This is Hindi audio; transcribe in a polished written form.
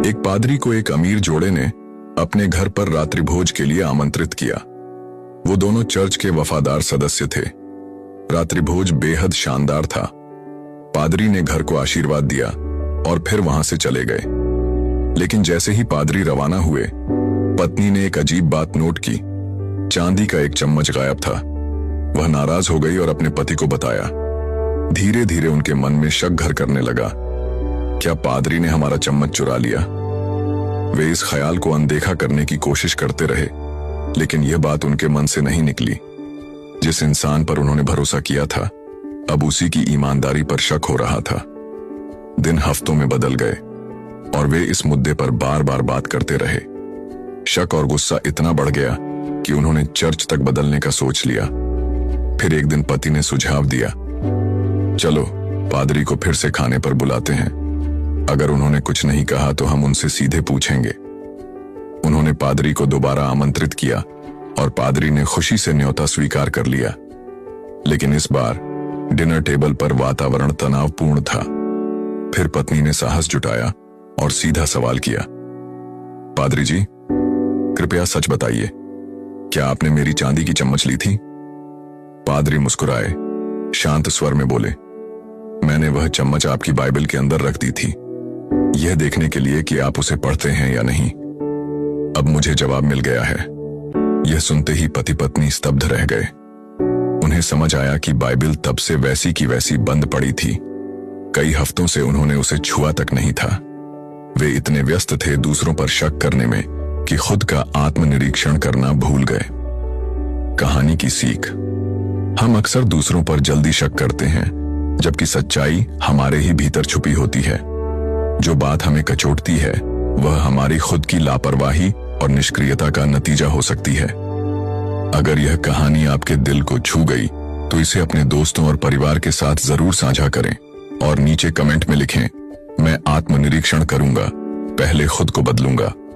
एक पादरी को एक अमीर जोड़े ने अपने घर पर रात्रि भोज के लिए आमंत्रित किया। वो दोनों चर्च के वफादार सदस्य थे। रात्रि भोज बेहद शानदार था। पादरी ने घर को आशीर्वाद दिया और फिर वहां से चले गए। लेकिन जैसे ही पादरी रवाना हुए, पत्नी ने एक अजीब बात नोट की। चांदी का एक चम्मच गायब था। वह नाराज हो गई और अपने पति को बताया। धीरे धीरे उनके मन में शक घर करने लगा, क्या पादरी ने हमारा चम्मच चुरा लिया? वे इस ख्याल को अनदेखा करने की कोशिश करते रहे, लेकिन यह बात उनके मन से नहीं निकली। जिस इंसान पर उन्होंने भरोसा किया था, अब उसी की ईमानदारी पर शक हो रहा था। दिन हफ्तों में बदल गए और वे इस मुद्दे पर बार बार बात करते रहे। शक और गुस्सा इतना बढ़ गया कि उन्होंने चर्च तक बदलने का सोच लिया। फिर एक दिन पति ने सुझाव दिया, चलो पादरी को फिर से खाने पर बुलाते हैं। अगर उन्होंने कुछ नहीं कहा तो हम उनसे सीधे पूछेंगे। उन्होंने पादरी को दोबारा आमंत्रित किया और पादरी ने खुशी से न्योता स्वीकार कर लिया। लेकिन इस बार डिनर टेबल पर वातावरण तनावपूर्ण था। फिर पत्नी ने साहस जुटाया और सीधा सवाल किया, पादरी जी, कृपया सच बताइए, क्या आपने मेरी चांदी की चम्मच ली थी? पादरी मुस्कुराए, शांत स्वर में बोले, मैंने वह चम्मच आपकी बाइबल के अंदर रख दी थी, यह देखने के लिए कि आप उसे पढ़ते हैं या नहीं। अब मुझे जवाब मिल गया है। यह सुनते ही पति पत्नी स्तब्ध रह गए। उन्हें समझ आया कि बाइबल तब से वैसी की वैसी बंद पड़ी थी। कई हफ्तों से उन्होंने उसे छुआ तक नहीं था। वे इतने व्यस्त थे दूसरों पर शक करने में कि खुद का आत्मनिरीक्षण करना भूल गए। कहानी की सीख, हम अक्सर दूसरों पर जल्दी शक करते हैं, जबकि सच्चाई हमारे ही भीतर छुपी होती है। जो बात हमें कचोटती है, वह हमारी खुद की लापरवाही और निष्क्रियता का नतीजा हो सकती है। अगर यह कहानी आपके दिल को छू गई, तो इसे अपने दोस्तों और परिवार के साथ जरूर साझा करें और नीचे कमेंट में लिखें, मैं आत्मनिरीक्षण करूंगा, पहले खुद को बदलूंगा।